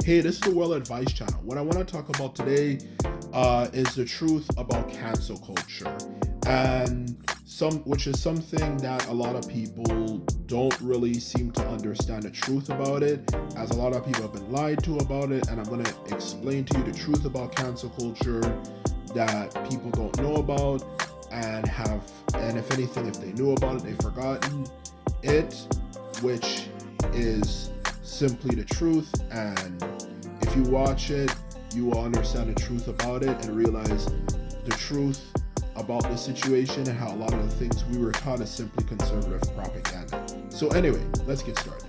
Hey, this is the Well Advice channel. What I want to talk about today is the truth about cancel culture, and which is something that a lot of people don't really seem to understand the truth about it, as a lot of people have been lied to about it. And I'm going to explain to you the truth about cancel culture that people don't know about, and if anything, if they knew about it, they've forgotten it, which is simply the truth. And if you watch it, you will understand the truth about it and realize the truth about the situation and how a lot of the things we were taught is simply conservative propaganda. So anyway, let's get started.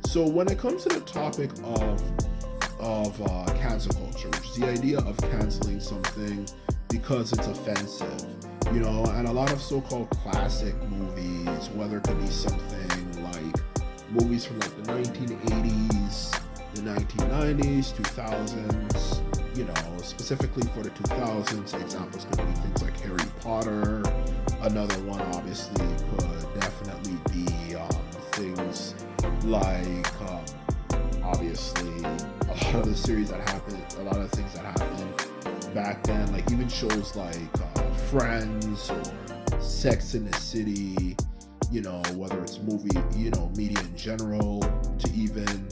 So when it comes to the topic of cancel culture, which is the idea of canceling something because it's offensive, and a lot of so-called classic movies, whether it could be something like movies from like the 1980s, the 1990s, 2000s, specifically for the 2000s, examples could be things like Harry Potter. Another one obviously could definitely be things like obviously a lot of the series that happened, a lot of things that happened back then, like even shows like Friends or Sex in the City, whether it's movie, media in general, to even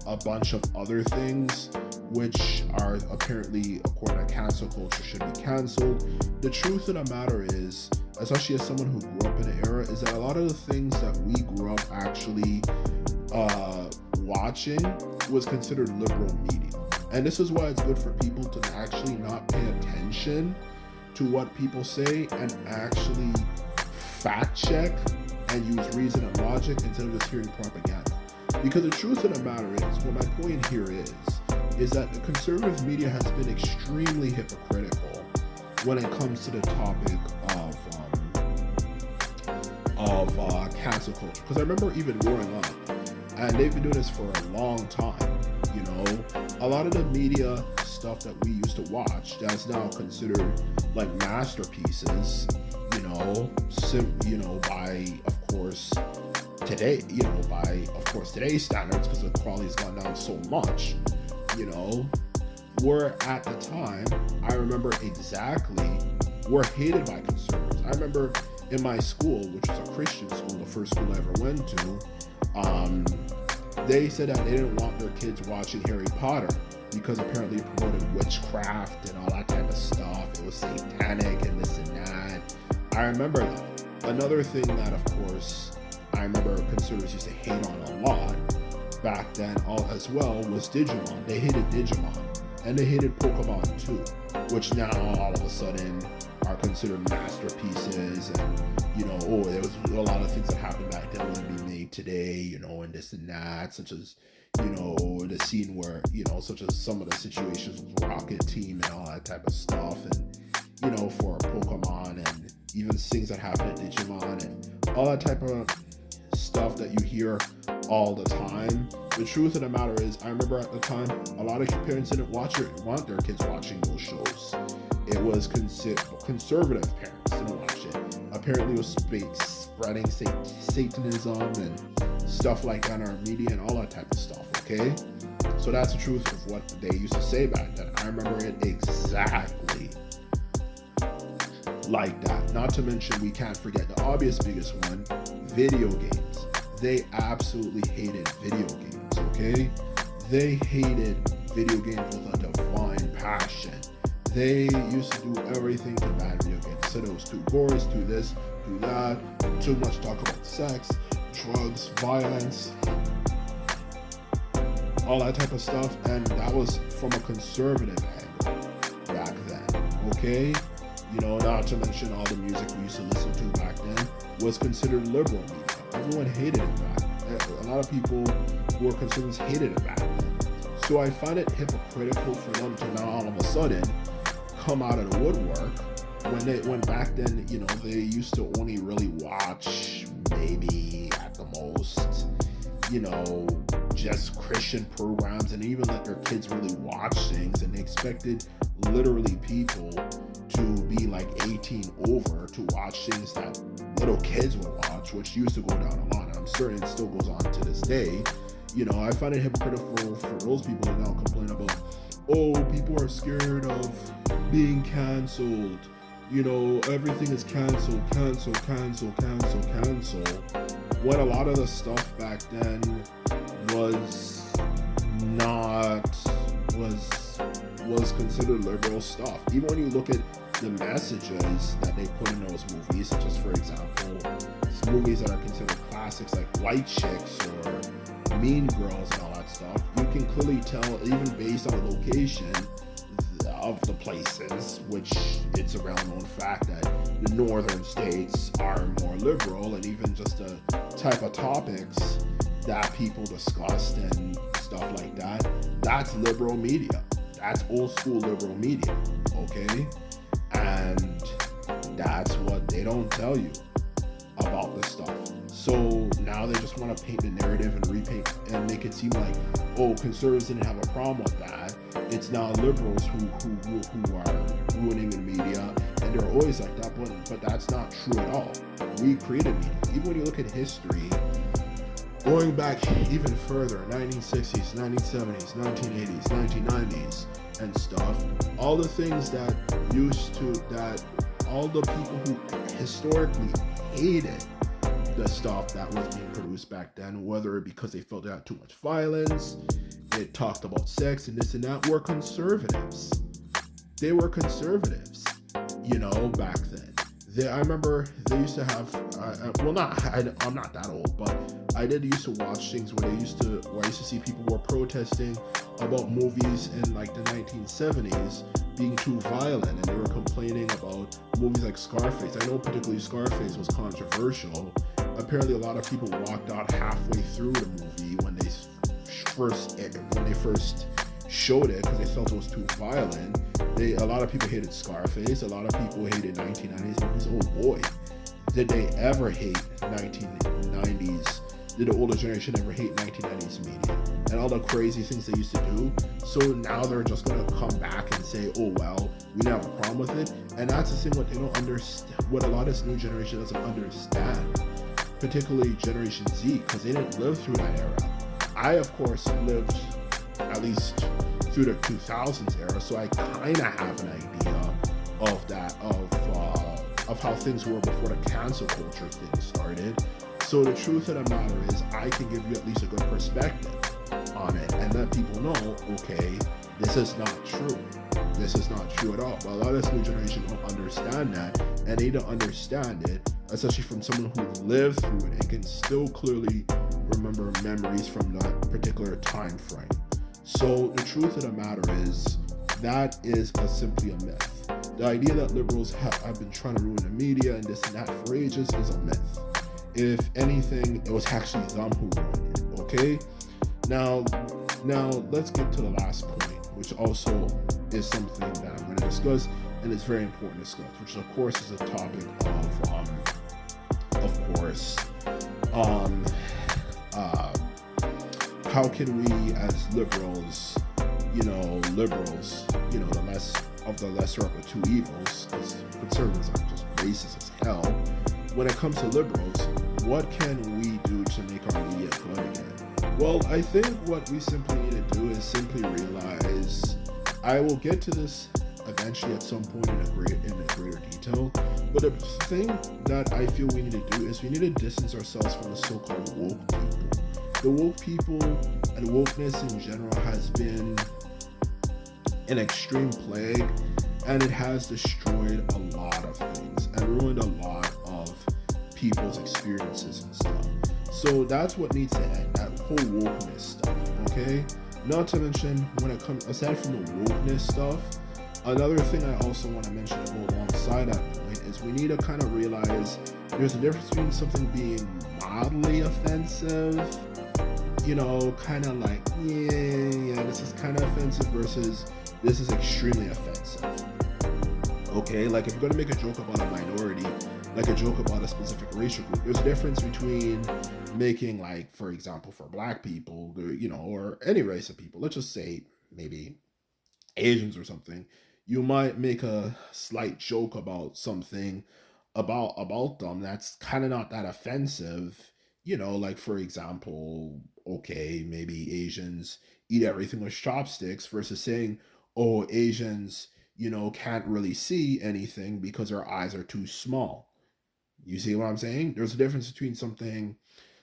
a bunch of other things which are apparently, according to cancel culture, should be canceled. The truth of the matter is, especially as someone who grew up in an era, is that a lot of the things that we grew up actually watching was considered liberal media. And this is why it's good for people to actually not pay attention to what people say and actually fact check and use reason and logic instead of just hearing propaganda. Because the truth of the matter is, what my point here is that the conservative media has been extremely hypocritical when it comes to the topic of cancel culture. Because I remember even growing up, and they've been doing this for a long time, a lot of the media stuff that we used to watch that's now considered like masterpieces, by of course today, by of course today's standards, because the quality has gone down so much, were at the time, I remember exactly, were hated by conservatives. I remember in my school, which was a Christian school, the first school I ever went to, they said that they didn't want their kids watching Harry Potter because apparently it promoted witchcraft and all that type of stuff. It was satanic and this and that. I remember that. Another thing that, of course, I remember conservatives used to hate on a lot back then as well was Digimon. They hated Digimon, and they hated Pokemon too, which now all of a sudden are considered masterpieces. And there was a lot of things that happened back then wouldn't be made today, and this and that, such as the scene where such as some of the situations with Rocket Team and all that type of stuff, and for Pokemon, and even things that happen at Digimon and all that type of stuff that you hear all the time. The truth of the matter is, I remember at the time, a lot of parents didn't want their kids watching those shows. It was conservative parents didn't watch it. Apparently it was spreading Satanism and stuff like that in our media and all that type of stuff, okay? So that's the truth of what they used to say back then. I remember it exactly like that. Not to mention, we can't forget the obvious biggest one, video games. They absolutely hated video games, okay? They hated video games with a divine passion. They used to do everything to ban video games. Said it was too gory, too this, too that, too much talk about sex, drugs, violence, all that type of stuff. And that was from a conservative angle back then, okay? Not to mention all the music we used to listen to back then was considered liberal media. Everyone hated it back then. A lot of people who were conservatives hated it back then. So I find it hypocritical for them to now all of a sudden come out of the woodwork when back then, they used to only really watch maybe at the most, just Christian programs, and even let their kids really watch things, and they expected literally people to be like 18 over to watch things that little kids would watch, which used to go down a lot, and I'm certain it still goes on to this day. I find it hypocritical for those people that now complain about, oh, people are scared of being canceled. Everything is cancel, cancel, cancel, cancel, cancel. When a lot of the stuff back then was not was considered liberal stuff. Even when you look at the messages that they put in those movies, such as, for example, movies that are considered classics like White Chicks or Mean Girls and all that stuff, you can clearly tell, even based on the location of the places, which it's a well-known fact that the northern states are more liberal, and even just the type of topics that people discussed and stuff like that, that's liberal media. That's old school liberal media, okay? And that's what they don't tell you about this stuff. So now they just want to paint the narrative and repaint and make it seem like, oh, conservatives didn't have a problem with that. It's now liberals who are ruining the media, and they're always like that. But that's not true at all. We created media. Even when you look at history, going back even further, 1960s, 1970s, 1980s, 1990s, and stuff, all the things that all the people who historically hated the stuff that was being produced back then, whether because they felt it had too much violence, it talked about sex and this and that, were conservatives. They were conservatives, back then. I remember they used to have, I'm not that old, but I did used to watch things where I used to see people were protesting about movies in like the 1970s being too violent, and they were complaining about movies like Scarface. I know particularly Scarface was controversial. Apparently a lot of people walked out halfway through the movie when they first showed it because they felt it was too violent. A lot of people hated Scarface. A lot of people hated 1990s movies. Oh boy, did they ever hate 1990s? Did the older generation ever hate 1990s media and all the crazy things they used to do? So now they're just going to come back and say, oh well, we didn't have a problem with it. And that's the thing, what they don't understand, what a lot of this new generation doesn't understand, particularly Generation Z, because they didn't live through that era. I, of course, lived at least through the 2000s era, so I kind of have an idea of that, of how things were before the cancel culture thing started. So the truth of the matter is, I can give you at least a good perspective on it and let people know, okay, this is not true. This is not true at all. But a lot of this new generation don't understand that, and they don't understand it, especially from someone who lived through it and can still clearly remember memories from that particular time frame. So the truth of the matter is, that is simply a myth. The idea that liberals have been trying to ruin the media and this and that for ages is a myth. If anything, it was actually them who ruined it, okay? Now let's get to the last point, which also is something that I'm going to discuss, and it's very important to discuss, which of course is a topic how can we as liberals, the lesser of the two evils, because conservatives are just racist as hell. When it comes to liberals, what can we do to make our media good again? Well, I think what we simply need to do is simply realize, I will get to this eventually at some point in a greater detail, but the thing that I feel we need to do is we need to distance ourselves from the so-called woke people. The woke people and wokeness in general has been an extreme plague, and it has destroyed a lot of things and ruined a lot of people's experiences and stuff. So that's what needs to end, that whole wokeness stuff, okay? Not to mention, when it comes, aside from the wokeness stuff, another thing I also want to mention to go alongside that point is we need to kind of realize there's a difference between something being mildly offensive, kind of like, yeah, this is kind of offensive, versus this is extremely offensive. Okay, like if you're going to make a joke about a minority, like a joke about a specific racial group, there's a difference between making, like, for example, for black people, or any race of people, let's just say maybe Asians or something, you might make a slight joke about something about them that's kind of not that offensive, like, for example, okay, maybe Asians eat everything with chopsticks versus saying, oh, Asians, can't really see anything because their eyes are too small. You see what I'm saying? There's a difference between something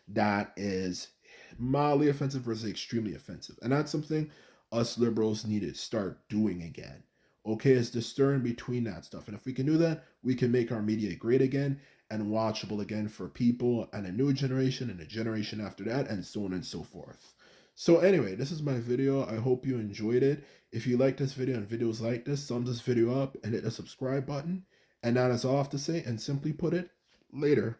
that is mildly offensive versus extremely offensive. And that's something us liberals need to start doing again. Okay, it's discern between that stuff. And if we can do that, we can make our media great again and watchable again for people and a new generation and a generation after that, and so on and so forth. So anyway, this is my video. I hope you enjoyed it. If you like this video and videos like this, thumbs this video up and hit the subscribe button. And that is all I have to say, and simply put it, later.